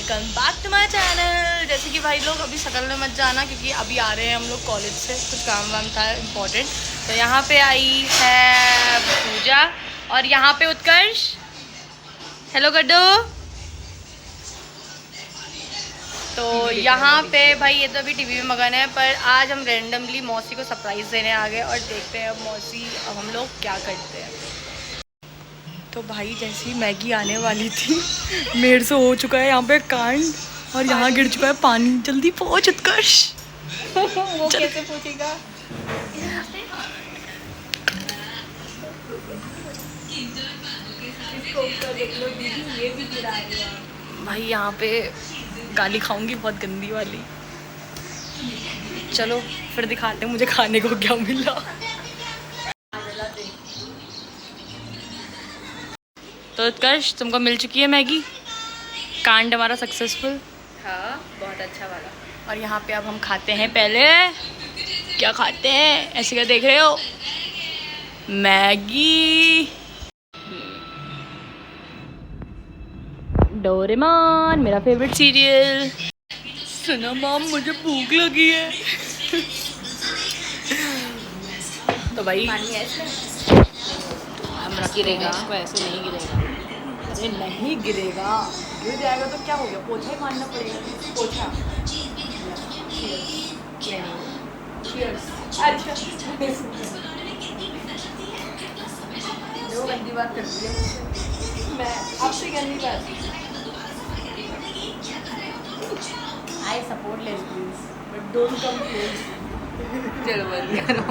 Welcome back to my channel. जैसे कि भाई लोग अभी शक्ल में मत जाना क्योंकि अभी आ रहे हैं हम लोग कॉलेज से, कुछ काम वाम था इम्पोर्टेंट। तो यहाँ पे आई है पूजा और यहाँ पे उत्कर्ष। हेलो गड्डो। तो यहाँ पे भाई ये तो अभी टीवी में मगन है, पर आज हम रैंडमली मौसी को सरप्राइज़ देने आ गए और देखते हैं अब मौसी अब हम लोग क्या करते हैं। तो भाई जैसी मैगी आने वाली थी मेरे से हो चुका है यहाँ पे कांड और यहाँ गिर चुका है पानी। जल्दी पहुँच उत्कर्ष। वो कैसे पूछेगा? भाई यहाँ पे गाली खाऊंगी बहुत गंदी वाली। चलो फिर दिखाते हैं मुझे खाने को क्या मिला। तो उत्कर्ष तुमको मिल चुकी है मैगी। कांड हमारा सक्सेसफुल। हाँ, बहुत अच्छा वाला। और यहाँ पे अब हम खाते हैं। पहले क्या खाते हैं, ऐसे क्या देख रहे हो? मैगी। डोरेमोन मेरा फेवरेट सीरियल। सुनो मॉम मुझे भूख लगी है। तो भाई हम गिरेगा, इसको ऐसे नहीं गिरेगा। अरे नहीं गिरेगा, गिर जाएगा तो क्या हो गया, पोछा ही मारना पड़ेगा। पोछा। अच्छा जो गंदी बात करती है मैं आपसे गंदी बात। I support lesbians but don't come close. चलो बंद करो।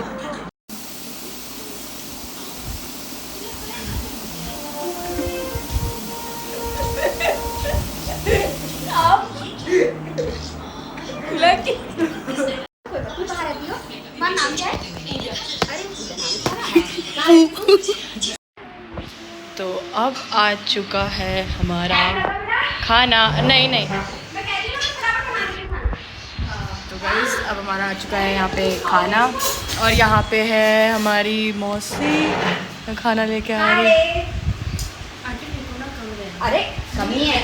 तो अब आ चुका है हमारा खाना। नहीं तो गाइस अब हमारा आ चुका है यहाँ पे खाना और यहाँ पे है हमारी मौसी खाना लेके आ रही। अरे कमी है।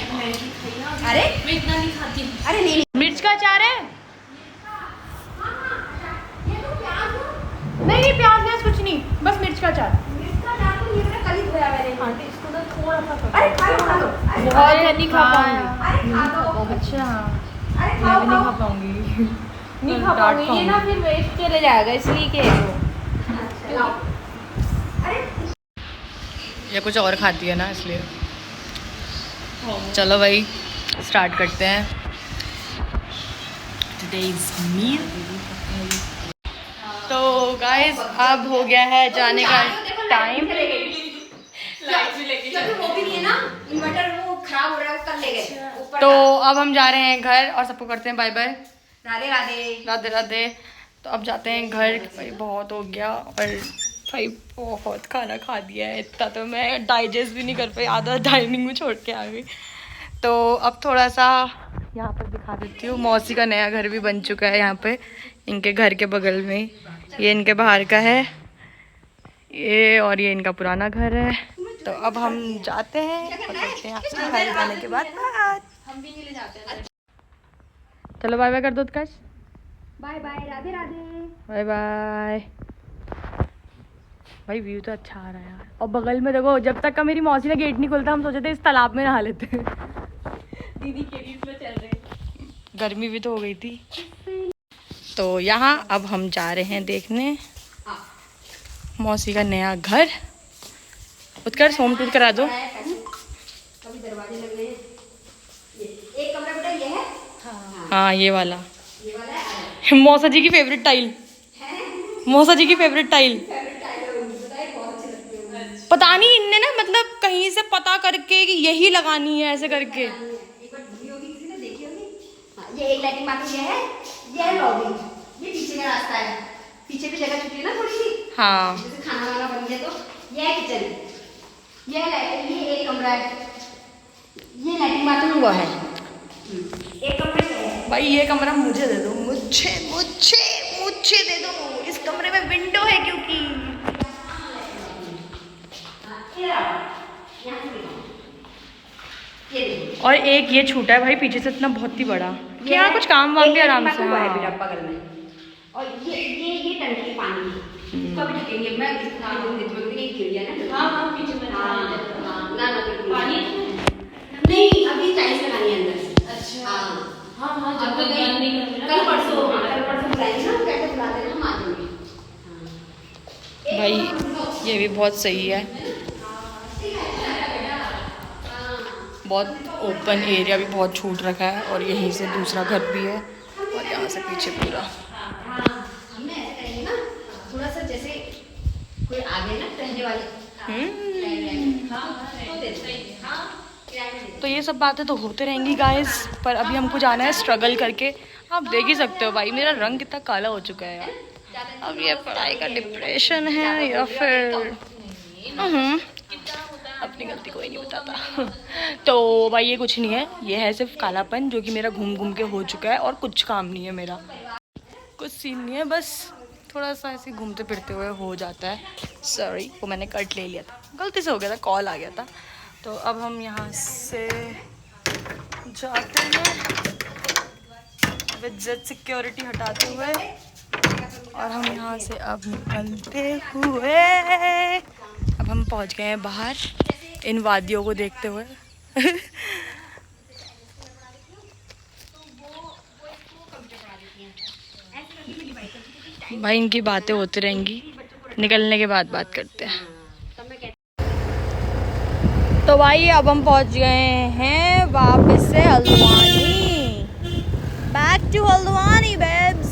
अरे मैं इतना नहीं खाती। अरे नहीं मिर्च का अचार है? नहीं प्याज कुछ नहीं, बस मिर्च का अचार। अरे खा लो। बहुत नहीं खा पाऊंगी। अरे खा लो। अच्छा अरे मैं भी नहीं खा पाऊंगी। नहीं खा पाऊंगी, ये ना फिर वेस्ट चले जाएगा इसलिए के ये कुछ और खाती है ना इसलिए। चलो भाई स्टार्ट करते हैं टुडेज़ मील। तो गाइस अब हो गया है जाने का टाइम। वो भी नहीं है ना, इन्वर्टर वो खराब हो रहा है, वो कल ले गए। तो अब हम जा रहे हैं घर और सबको करते हैं बाय बाय। राधे राधे। राधे राधे। तो अब जाते हैं घर। भाई बहुत हो गया और भाई बहुत खाना खा दिया है, इतना तो मैं डाइजेस्ट भी नहीं कर पाई, आधा डाइनिंग में छोड़ के आ गई। तो अब थोड़ा सा यहाँ पर दिखा देती हूँ। मौसी का नया घर भी बन चुका है यहाँ पे, इनके घर के बगल में। ये इनके बाहर का है ये, और ये इनका पुराना घर है। तो अब हम जाते हैं और करते हैं आपसे घर जाने के बाद बात। हम भी नहीं ले जाते हैं। चलो बाय बाय कर दो Utkarsh. Bye bye, Radhe Radhe. Bye bye. भाई व्यू तो अच्छा आ रहा है यार। और बगल में देखो, जब तक का मेरी मौसी ने गेट नहीं खोलता हम सोचे थे इस तालाब में नहा लेते हैं। दीदी के लिए इसमें चल रहे। गर्मी भी तो हो गई थी। तो यहाँ अब हम जा रहे हैं देखने मौसी का नया घर। उत्कर्ष होम टूर करा दो। कभी दरवाजे लग रहे हैं। एक कमरा बेटा ये है। हाँ ये वाला ये वाला है। मौसा जी की फेवरेट टाइल। मौसा जी की फेवरेट टाइल। पता नहीं इनने ना मतलब कहीं से पता करके कि यही लगानी है ऐसे करके। एक बार वीडियो होगी, किसी ने देखी होगी। हाँ, ये एक लैट्रिन बाथरूम ये है लॉबी। ये पीछे का रास्ता है, पीछे भी जगह छुट्टी है ना थोड़ी सी। हाँ जैसे खाना वाना बन गया तो ये है किचन, ये है लैट्रिन, ये एक कमरा है, ये लैट्रिन बाथरूम वो है। एक कमरे में भाई ये कमरा मुझे दे दो, मुझे मुझे मुझे दे दो। इस कमरे में विंडो है क्योंकि ये देखो। और एक ये छोटा है भाई पीछे से इतना बहुत ही बड़ा, क्या कुछ काम वाम भी आराम से। है हाँ बेटा बगल में। और ये टंकी पानी की, इसको भी ढकेंगे। मैं इसको दूंगी तो नहीं गिर गया ना। हाँ हाँ पीछे में। हाँ ना पानी नहीं, अभी टाइल्स लगानी है अंदर से। अच्छा हाँ हाँ जब तक कल परसों बुलाएंगे ना, कैसे बुला देना, हम आ जाएंगे। भाई ये भी बहुत सही है, बहुत ओपन एरिया भी बहुत छूट रखा है, और यहीं से दूसरा घर भी है, और यहाँ से पीछे पूरा। हमने ऐसा करेंगे ना, थोड़ा सा जैसे कोई आगे ना रहने वाले तो ये सब बातें तो होते रहेंगी गाइस, पर अभी हमको जाना है स्ट्रगल करके। आप देख ही सकते हो भाई मेरा रंग कितना काला हो चुका है यार। अब ये पढ़ाई का डिप्रेशन है या फिर अपनी गलती कोई नहीं बताता। तो भाई ये कुछ नहीं है, ये है सिर्फ कालापन जो कि मेरा घूम घूम के हो चुका है, और कुछ काम नहीं है मेरा, कुछ सीन नहीं है, बस थोड़ा सा ऐसे घूमते फिरते हुए हो जाता है। सॉरी वो मैंने कट ले लिया था, गलती से हो गया था, कॉल आ गया था। तो अब हम यहाँ से जाते हैं विद सिक्योरिटी हटाते हुए, और हम यहाँ से अब निकलते हुए अब हम पहुँच गए हैं बाहर इन वादियों को देखते हुए। भाई इनकी बातें होती रहेंगी, निकलने के बाद बात करते हैं। तो भाई अब हम पहुंच गए हैं वापस से Haldwani, back to Haldwani babes.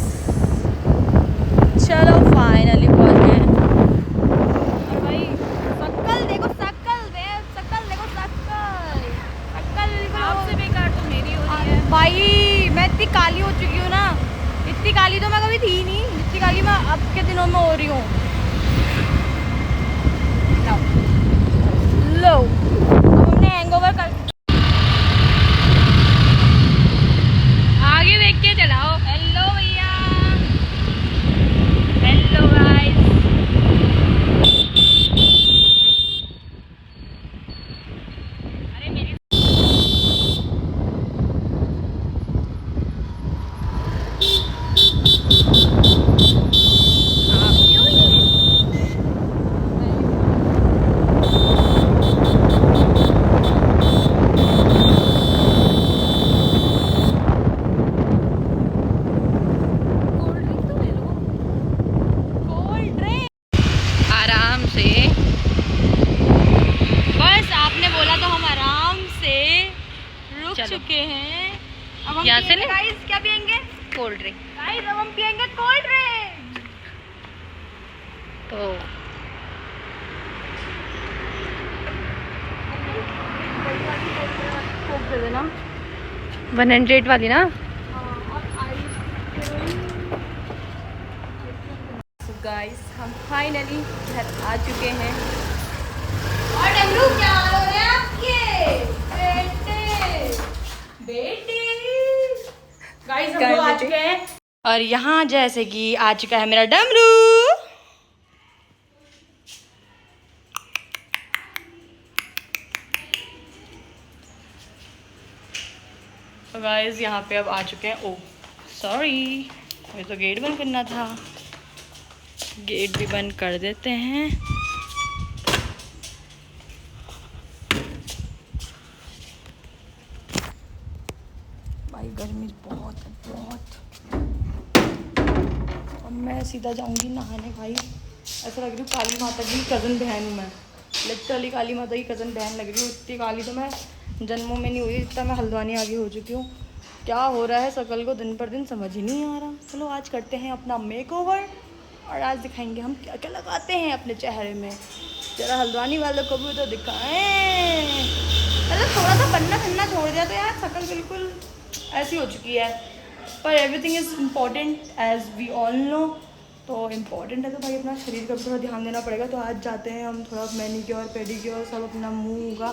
चलो फाइनली पहुंच गए हैं। और भाई शक्ल देखो, शक्ल बेब, शक्ल देखो, शक्ल शक्ल आपसे बेकार तो मेरी हो रही है भाई। मैं इतनी काली हो चुकी हूँ ना, इतनी काली तो मैं कभी थी नहीं, इतनी काली मैं अब के दिनों में हो रही हूँ। लो हमने हैंगओवर कर, आगे देख के चलाओ। हेलो भैया, हेलो गाइस। अरे मेरी आराम से, बस आपने बोला तो हम आराम से रुक चुके हैं। अब हम से गाइस क्या पियेंगे? Cold drink. गाइस अब हम पियेंगे कोल्ड ड्रिंक। तो कोक दे देना, 100 वाली ना। गाइस हम फाइनली घर आ चुके हैं। और डमरू क्या हाल हो रहे हैं आपके? बेटे गाइस हम लोग आ चुके हैं, और यहाँ जैसे कि आ चुका है मेरा डमरू। तो गाइस यहाँ पे अब आ चुके हैं। ओ सॉरी, मुझे तो गेट बंद करना था, गेट भी बंद कर देते हैं। भाई गर्मी बहुत है, बहुत। अब मैं सीधा जाऊंगी नहाने। भाई ऐसा लग रही हूँ काली माता की कज़न बहन हूँ मैं, लिटरली काली माता की कज़न बहन लग रही हूँ। इतनी काली तो मैं जन्मों में नहीं हुई, इतना मैं हल्द्वानी आगे हो चुकी हूँ। क्या हो रहा है शकल को दिन पर दिन समझ ही नहीं आ रहा। चलो आज करते हैं अपना मेकओवर, और आज दिखाएंगे हम क्या क्या लगाते हैं अपने चेहरे में। जरा हल्द्वानी वालों को भी तो दिखाएं। मतलब थोड़ा सा बनना ठंडा छोड़ दिया तो यार शक्ल बिल्कुल ऐसी हो चुकी है, पर everything is important as we all know. तो इम्पॉर्टेंट है तो भाई अपना शरीर का भी थोड़ा ध्यान देना पड़ेगा। तो आज जाते हैं हम थोड़ा मैनीक्योर पेडिक्योर सब अपना मुँह का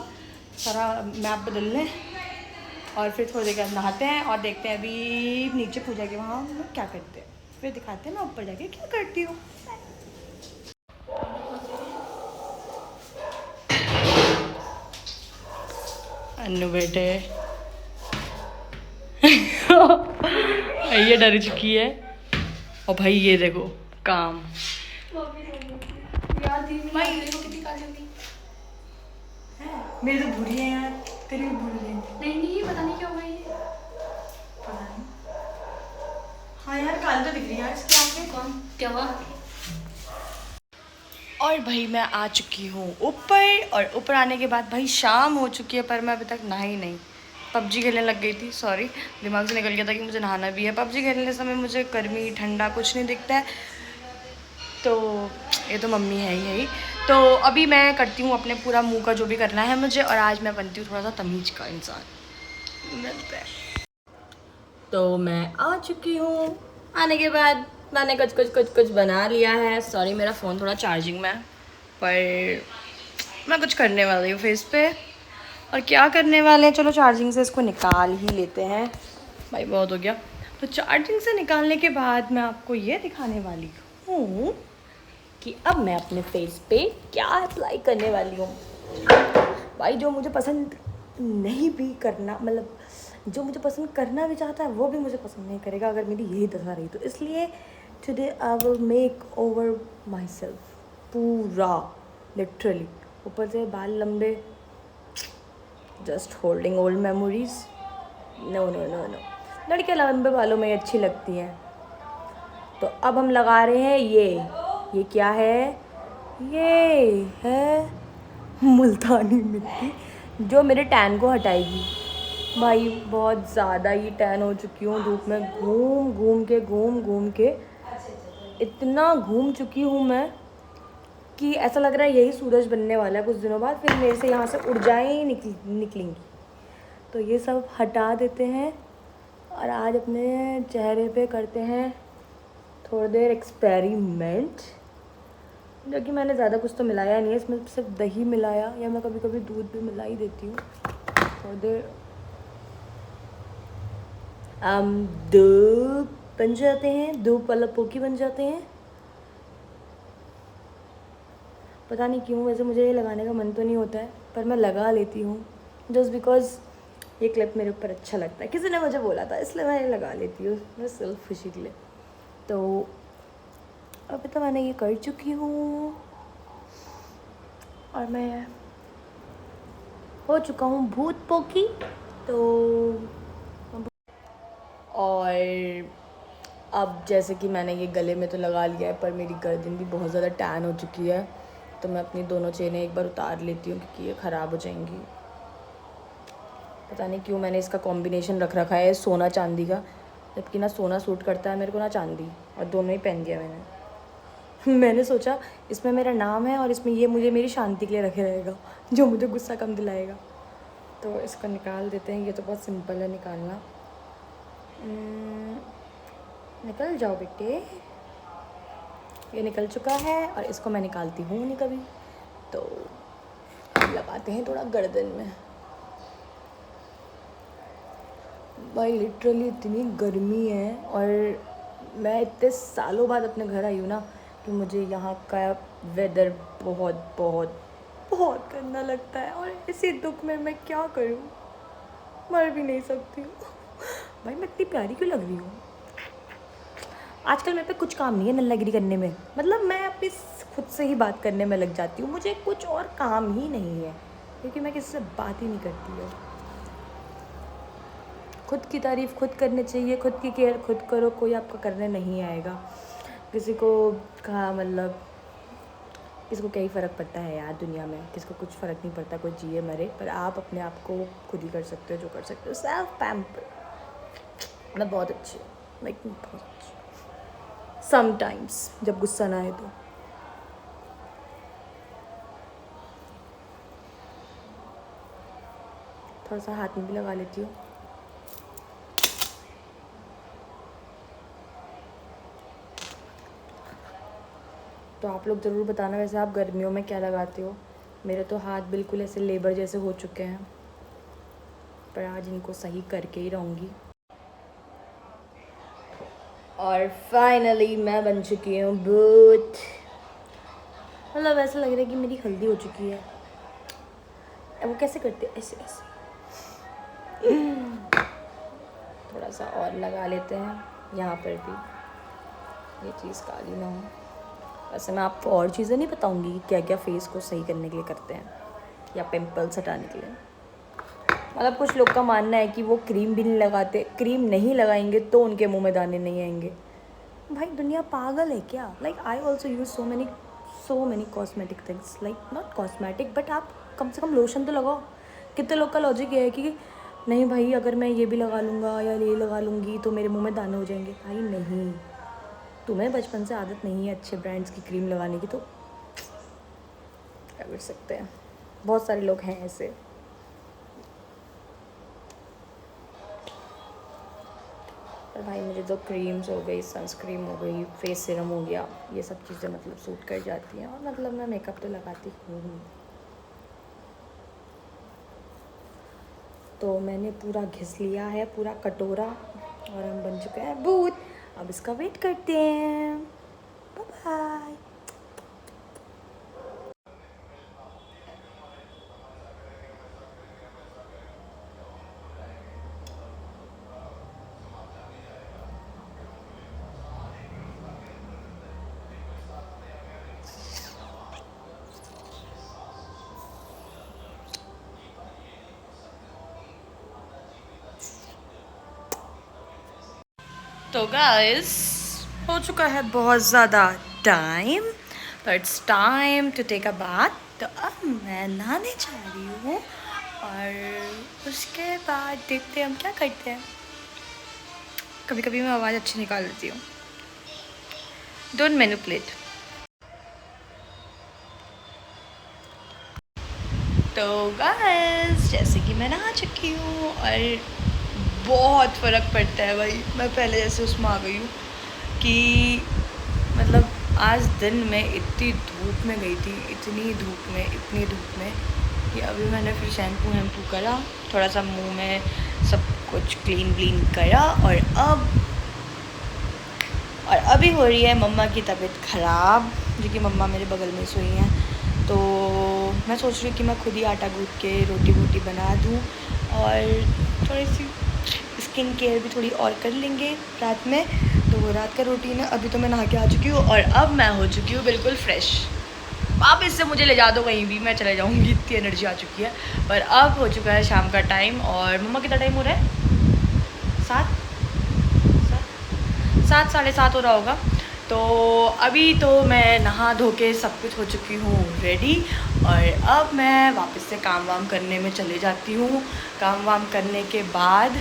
सारा मैप बदलने, और फिर थोड़ी देर नहाते हैं और देखते हैं अभी नीचे पूजा के वहाँ हम लोग क्या करते हैं, फिर दिखाते हैं मैं ऊपर जाके क्या करती हूँ। अन्नू बेटे ये डर चुकी है। और भाई ये देखो काम। मेरी तो बुरी है यार, तेरी भी बुरी है। नहीं पता नहीं क्या हुआ ये। पता नहीं। हाँ यार काल तो दिख रही है यार इसके आगे। कौन क्या हुआ? और भाई मैं आ चुकी हूँ ऊपर, और ऊपर आने के बाद भाई शाम हो चुकी है, पर मैं अभी तक नहाई नहीं। पबजी खेलने लग गई थी, सॉरी दिमाग से निकल गया था कि मुझे नहाना भी है। पबजी खेलने समय मुझे गर्मी ठंडा कुछ नहीं दिखता है, तो ये तो मम्मी है ही। तो अभी मैं करती हूँ अपने पूरा मुंह का जो भी करना है मुझे, और आज मैं बनती हूँ थोड़ा सा तमीज का इंसान। मिलते हैं। तो मैं आ चुकी हूँ। आने के बाद मैंने कुछ बना लिया है। सॉरी मेरा फ़ोन थोड़ा चार्जिंग में है, पर मैं कुछ करने वाली हूँ फेस पे। और क्या करने वाले हैं, चलो चार्जिंग से इसको निकाल ही लेते हैं। भाई बहुत हो गया। तो चार्जिंग से निकालने के बाद मैं आपको ये दिखाने वाली हूँ कि अब मैं अपने फेस पे क्या अप्लाई करने वाली हूँ। भाई जो मुझे पसंद नहीं भी करना, मतलब जो मुझे पसंद करना भी चाहता है वो भी मुझे पसंद नहीं करेगा अगर मेरी यही दशा रही तो। इसलिए today I will make over myself पूरा, लिटरली ऊपर से बाल लंबे, just holding old memories. No no no no, लड़कियाँ लंबे बालों में अच्छी लगती हैं। तो अब हम लगा रहे हैं ये क्या है? ये है मुल्तानी मिट्टी, जो मेरे टैन को हटाएगी। भाई बहुत ज़्यादा ही टैन हो चुकी हूँ धूप में, घूम के इतना घूम चुकी हूँ मैं कि ऐसा लग रहा है यही सूरज बनने वाला है कुछ दिनों बाद, फिर मेरे से यहाँ से ऊर्जाएं ही निकलेंगी। तो ये सब हटा देते हैं और आज अपने चेहरे पे करते हैं थोड़ी देर एक्सपेरिमेंट, जो कि मैंने ज़्यादा कुछ तो मिलाया नहीं है इसमें, सिर्फ दही मिलाया, या मैं कभी कभी दूध भी मिला ही देती हूँ। थोड़ी देर दो बन जाते हैं, दो पलपोकी बन जाते हैं। पता नहीं क्यों, वैसे मुझे ये लगाने का मन तो नहीं होता है, पर मैं लगा लेती हूँ जस्ट बिकॉज ये क्लिप मेरे ऊपर अच्छा लगता है, किसी ने मुझे बोला था, इसलिए मैं ये लगा लेती हूँ, मैं सेल्फ खुशी के लिए। तो अभी तो मैंने ये कर चुकी हूँ और मैं हो चुका हूँ भूत पोकी। तो और अब जैसे कि मैंने ये गले में तो लगा लिया है, पर मेरी गर्दन भी बहुत ज़्यादा टैन हो चुकी है, तो मैं अपनी दोनों चेनें एक बार उतार लेती हूँ क्योंकि ये ख़राब हो जाएंगी। पता नहीं क्यों मैंने इसका कॉम्बिनेशन रख रखा है सोना चांदी का, जबकि ना सोना सूट करता है मेरे को ना चांदी, और दोनों ही पहन दिया मैंने सोचा इसमें मेरा नाम है और इसमें ये मुझे मेरी शांति के लिए रखे रहेगा, जो मुझे गुस्सा कम दिलाएगा। तो इसको निकाल देते हैं, ये तो बहुत सिंपल है निकालना। निकल जाओ बेटे, ये निकल चुका है और इसको मैं निकालती हूँ नहीं कभी। तो लगाते हैं थोड़ा गर्दन में। भाई लिटरली इतनी गर्मी है, और मैं इतने सालों बाद अपने घर आई हूँ ना कि मुझे यहाँ का वेदर बहुत बहुत बहुत गंदा लगता है, और इसी दुख में मैं क्या करूँ, मर भी नहीं सकती हूँ। भाई मैं इतनी प्यारी क्यों लग रही हूँ? आजकल मेरे पे कुछ काम नहीं है नल्लागिरी करने में, मतलब मैं अपनी खुद से ही बात करने में लग जाती हूँ, मुझे कुछ और काम ही नहीं है, क्योंकि मैं किसी से बात ही नहीं करती हूँ। खुद की तारीफ़ खुद करनी चाहिए, खुद की केयर खुद करो, कोई आपका करने नहीं आएगा। किसी को कहा, मतलब किसी को क्या ही फ़र्क पड़ता है यार दुनिया में, किसी को कुछ फ़र्क नहीं पड़ता, कोई जिए मरे, पर आप अपने आप को खुद ही कर सकते हो जो कर सकते हो। सेल्फ पैम्पर मैं बहुत अच्छी हूँ, लाइक बहुत अच्छी समटाइम्स, जब गुस्सा ना आए तो। थोड़ा सा हाथ में भी लगा लेती हूँ। तो आप लोग ज़रूर बताना वैसे आप गर्मियों में क्या लगाते हो। मेरे तो हाथ बिल्कुल ऐसे लेबर जैसे हो चुके हैं, पर आज इनको सही करके ही रहूँगी। और फाइनली मैं बन चुकी हूँ भूत। मतलब ऐसा लग रहा है कि मेरी हल्दी हो चुकी है। अब वो कैसे करते हैं, ऐसे ऐसे थोड़ा सा और लगा लेते हैं यहाँ पर भी, ये चीज़ काली ना हो। वैसे मैं आपको और चीज़ें नहीं बताऊँगी कि क्या क्या फेस को सही करने के लिए करते हैं या पिंपल्स हटाने के लिए। मतलब कुछ लोग का मानना है कि वो क्रीम भी नहीं लगाते, क्रीम नहीं लगाएंगे तो उनके मुंह में दाने नहीं आएंगे। भाई दुनिया पागल है क्या? Like I also use so many cosmetic things, like not cosmetic but आप कम से कम लोशन तो लगाओ। कितने लोग का लॉजिक ये है कि नहीं भाई अगर मैं ये भी लगा लूँगा या ये लगा लूँगी तो मेरे मुंह में दाने हो जाएंगे। भाई नहीं, तुम्हें बचपन से आदत नहीं है अच्छे ब्रांड्स की क्रीम लगाने की तो क्या कर सकते हैं, बहुत सारे लोग हैं ऐसे। पर भाई मुझे तो क्रीम्स हो गई, सनस्क्रीन हो गई, फेस सीरम हो गया, ये सब चीज़ें मतलब सूट कर जाती हैं। और मतलब मैं मेकअप तो लगाती हूँ। तो मैंने पूरा घिस लिया है पूरा कटोरा और हम बन चुके हैं भूत। अब इसका वेट करते हैं। Bye bye. तो गाइस हो चुका है बहुत ज़्यादा टाइम, तो it's time to take a bath. तो अब मैं नहाने जा रही हूँ और उसके बाद देखते हैं हम क्या करते हैं। कभी कभी मैं आवाज़ अच्छी निकाल लेती हूँ, डोंट मैनिपुलेट। तो गाइस जैसे कि मैं नहा चुकी हूँ और बहुत फ़र्क पड़ता है भाई। मैं पहले जैसे उसमें आ गई हूँ कि मतलब आज दिन में इतनी धूप में गई थी, इतनी धूप में कि अभी मैंने फिर शैम्पू करा, थोड़ा सा मुंह में सब कुछ क्लीन करा और अभी हो रही है मम्मा की तबीयत ख़राब, जो कि मम्मा मेरे बगल में सोई हैं। तो मैं सोच रही हूँ कि मैं खुद ही आटा गूँथ के रोटी बना दूँ और थोड़ी सी स्किन केयर भी थोड़ी और कर लेंगे रात में। तो रात का रूटीन है। अभी तो मैं नहा के आ चुकी हूँ और अब मैं हो चुकी हूँ बिल्कुल फ्रेश। वापस से मुझे ले जा दो कहीं भी, मैं चले जाऊँगी, इतनी एनर्जी आ चुकी है। पर अब हो चुका है शाम का टाइम और मम्मा कितना टाइम हो रहा है? 7 साढ़े 7 हो रहा होगा। तो अभी तो मैं नहा धो के सब कुछ हो चुकी हूँ रेडी और अब मैं वापस से काम वाम करने में चले जाती हूँ। काम वाम करने के बाद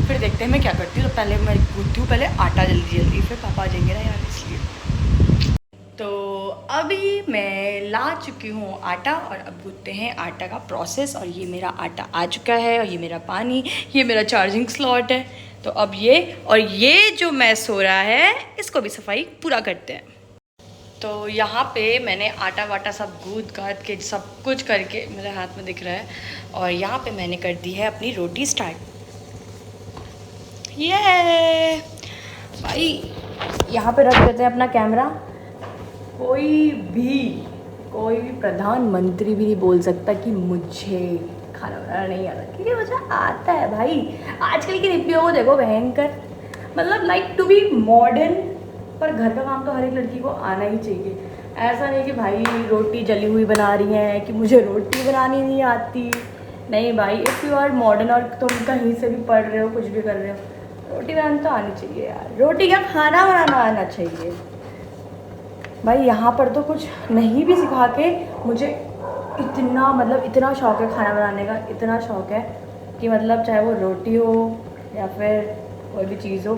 फिर देखते हैं मैं क्या करती हूँ। तो पहले मैं गूँथती हूँ पहले आटा जल्दी, फिर पापा आ जाएंगे ना यार, इसलिए। तो अभी मैं ला चुकी हूँ आटा और अब गूँथते हैं आटा का प्रोसेस। और ये मेरा आटा आ चुका है और ये मेरा पानी, ये मेरा चार्जिंग स्लॉट है। तो अब ये जो मैस हो रहा है इसको भी सफाई पूरा करते हैं। तो यहाँ पे मैंने आटा वाटा सब गूँथ गाँथ के सब कुछ करके, मेरे हाथ में दिख रहा है, और यहाँ पे मैंने कर दी है अपनी रोटी स्टार्ट। ये भाई यहाँ पे रख देते हैं अपना कैमरा। कोई भी प्रधानमंत्री भी नहीं बोल सकता कि मुझे खाना बनाना नहीं आता, क्योंकि मुझे आता है भाई। आजकल की रिपियों को देखो भयंकर, मतलब लाइक टू बी मॉडर्न, पर घर का काम तो हर एक लड़की को आना ही चाहिए। ऐसा नहीं कि भाई रोटी जली हुई बना रही हैं कि मुझे रोटी बनानी नहीं आती। नहीं भाई, इफ़ यू आर मॉडर्न और तुम कहीं से भी पढ़ रहे हो, कुछ भी कर रहे हो, रोटी बनानी तो आनी चाहिए यार। रोटी क्या, खाना बनाना आना चाहिए भाई। यहाँ पर तो कुछ नहीं भी सिखा के मुझे इतना शौक़ है खाना बनाने का, इतना शौक़ है कि मतलब चाहे वो रोटी हो या फिर कोई भी चीज़ हो,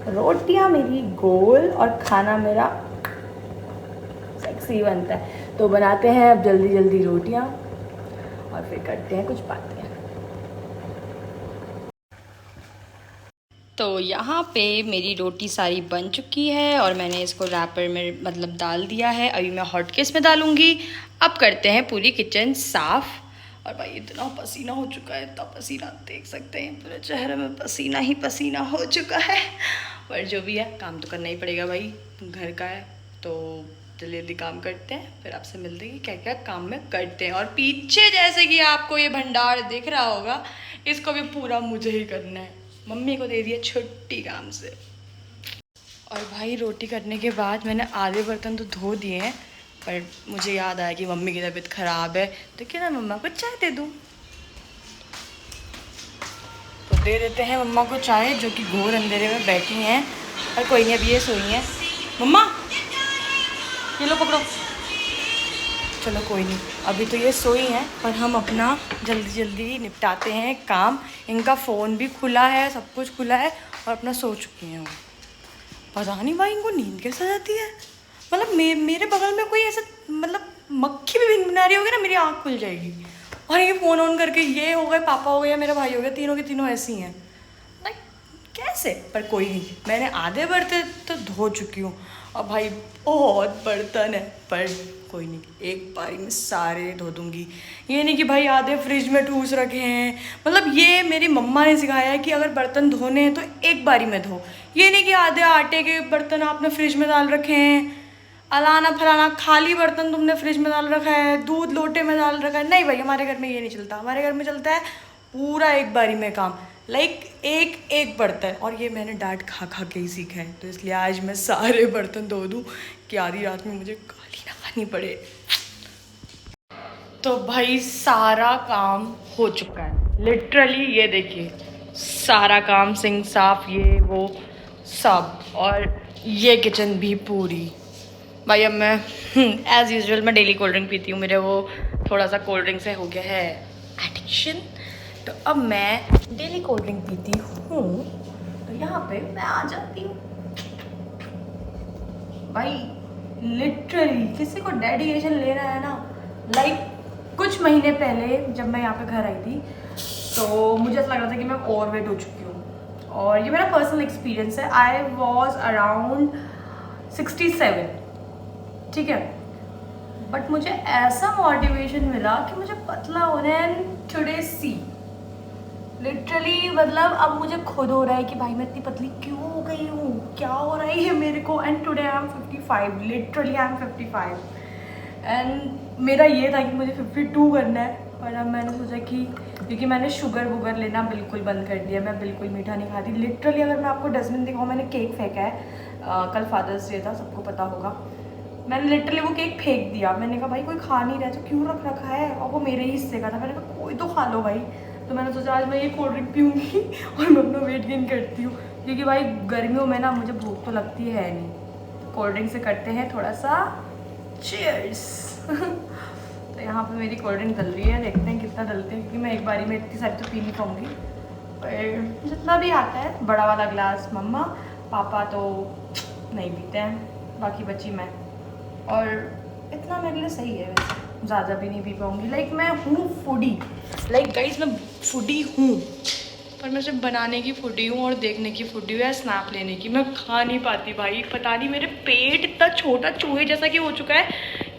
रोटियाँ मेरी गोल और खाना मेरा सेक्सी बनता है। तो बनाते हैं अब जल्दी रोटियाँ और फिर करते हैं कुछ बातें। तो यहाँ पे मेरी रोटी सारी बन चुकी है और मैंने इसको रैपर में मतलब डाल दिया है। अभी मैं हॉट केस में डालूँगी। अब करते हैं पूरी किचन साफ़। और भाई इतना पसीना हो चुका है, इतना पसीना, देख सकते हैं पूरे चेहरे में पसीना ही पसीना हो चुका है। पर जो भी है काम तो करना ही पड़ेगा भाई, घर का है तो जल्दी जल्दी काम करते हैं, फिर आपसे मिलते हैं कि क्या क्या काम में करते हैं। और पीछे जैसे कि आपको ये भंडार दिख रहा होगा, इसको भी पूरा मुझे ही करना है। मम्मी को दे दिया छुट्टी काम से। और भाई रोटी करने के बाद मैंने आधे बर्तन तो धो दिए हैं, पर मुझे याद आया कि मम्मी की तबीयत ख़राब है, तो क्यों ना मम्मा को चाय दे दूँ। तो दे देते हैं मम्मा को चाय, जो कि घोर अंधेरे में बैठी हैं। और कोई नहीं, अभी ये सोई हैं। मम्मा ये लो पकड़ो। चलो कोई नहीं, अभी तो ये सोई हैं, पर हम अपना जल्दी जल्दी निपटाते हैं काम। इनका फ़ोन भी खुला है, सब कुछ खुला है, और अपना सो चुकी हैं वो। पता नहीं भाई इनको नींद कैसे आ जाती है। मतलब मेरे बगल में कोई ऐसा, मतलब मक्खी भी भिनभिना रही होगी ना, मेरी आँख खुल जाएगी। और ये फ़ोन ऑन करके, ये हो गए, पापा हो गए या मेरा भाई हो गया, तीनों के तीनों ऐसी हैं। लाइक कैसे? पर कोई नहीं, मैंने आधे बर्तन तो धो चुकी हूँ। और भाई बहुत बर्तन है, पर कोई नहीं, एक बारी में सारे धो दूँगी। ये नहीं कि भाई आधे फ्रिज में ठूस रखे हैं। मतलब ये मेरी मम्मा ने सिखाया है कि अगर बर्तन धोने हैं तो एक बारी में धो। ये नहीं कि आधे आटे के बर्तन आपने फ्रिज में डाल रखे हैं, अलाना फलाना खाली बर्तन तुमने फ्रिज में डाल रखा है, दूध लोटे में डाल रखा है। नहीं भाई, हमारे घर में ये नहीं चलता। हमारे घर में चलता है पूरा एक बारी में काम, लाइक एक एक बर्तन। और ये मैंने डांट खा खा के ही सीखा है, तो इसलिए आज मैं सारे बर्तन धो दूँ कि आधी रात में मुझे गाली ना खानी पड़े। तो भाई सारा काम हो चुका है, लिटरली ये देखिए सारा काम, सिंक साफ, ये वो सब, और ये किचन भी पूरी। भाई अब मैं एज़ यूजुअल मैं डेली कोल्ड ड्रिंक पीती हूँ, मेरे वो थोड़ा सा कोल्ड ड्रिंक से हो गया है एडिक्शन, तो अब मैं डेली कोल्ड ड्रिंक पीती हूँ। तो यहाँ पे मैं आ जाती हूँ। भाई लिटरली किसी को डेडिकेशन लेना है ना, लाइक कुछ महीने पहले जब मैं यहाँ पे घर आई थी, तो मुझे ऐसा लग रहा था कि मैं ओवरवेट हो चुकी हूँ। और ये मेरा पर्सनल एक्सपीरियंस है। आई वॉज अराउंड 67, ठीक है। बट मुझे ऐसा मोटिवेशन मिला कि मुझे पतला होना है, एंड टुडे सी लिटरली, मतलब अब मुझे खुद हो रहा है कि भाई मैं इतनी पतली क्यों हो गई हूँ, क्या हो रहा है मेरे को। And today I am 55, literally I am 55। And मेरा ये था कि मुझे 52 करना है, पर अब मैंने सोचा कि क्योंकि मैंने शुगर वुगर लेना बिल्कुल बंद कर दिया, मैं बिल्कुल मीठा नहीं खाती। लिटरली अगर मैं आपको डस्टबिन दिखाऊँ, मैंने केक फेंका है, कल फादर्स डे था, सबको पता होगा। मैंने लिटरली वो केक फेंक दिया। मैंने कहा भाई कोई खा नहीं रहा तो क्यों रख रखा है, और वो मेरे ही हिस्से का था। मैंने कहा कोई तो खा लो भाई। तो मैंने सोचा आज मैं ये कोल्ड ड्रिंक पीऊँगी और मैं अपना वेट गेन करती हूँ, क्योंकि भाई गर्मियों में ना मुझे भूख तो लगती है नहीं। कोल्ड ड्रिंक से करते हैं थोड़ा सा चीयर्स। तो यहाँ पे मेरी कोल्ड ड्रिंक डल रही है, देखते हैं कितना डलते हैं, क्योंकि मैं एक बारी में इतनी सारी तो पी नहीं पाऊँगी, पर जितना भी आता है बड़ा वाला ग्लास। मम्मा पापा तो नहीं पीते हैं, बाकी बची मैं, और इतना मेरे लिए सही है। वैसे ज़्यादा भी नहीं पी पाऊँगी। लाइक मैं हूँ फूडी, लाइक गाइस मैं फूडी हूँ, पर मैं सिर्फ बनाने की फूडी हूँ और देखने की फूडी हूँ या स्नैप लेने की। मैं खा नहीं पाती भाई, पता नहीं मेरे पेट इतना छोटा चूहे जैसा कि हो चुका है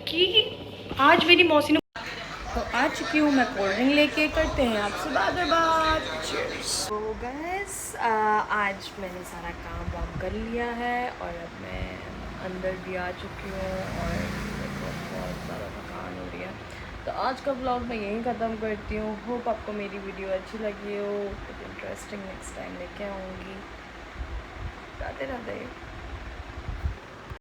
कि आज मेरी मौसी ने तो आ चुकी हूँ मैं कोल्ड ड्रिंक लेके। करते हैं आपसे बाद में बात। तो गाइस आज मैंने सारा काम वाम कर लिया है, और अब मैं अंदर भी आ चुकी हूँ, और बहुत ज़्यादा थकान हो रही है। तो आज का ब्लॉग मैं यहीं ख़त्म करती हूँ। होप आपको मेरी वीडियो अच्छी लगी हो, कुछ इंटरेस्टिंग नेक्स्ट टाइम लेके आऊँगी। राधे राधे।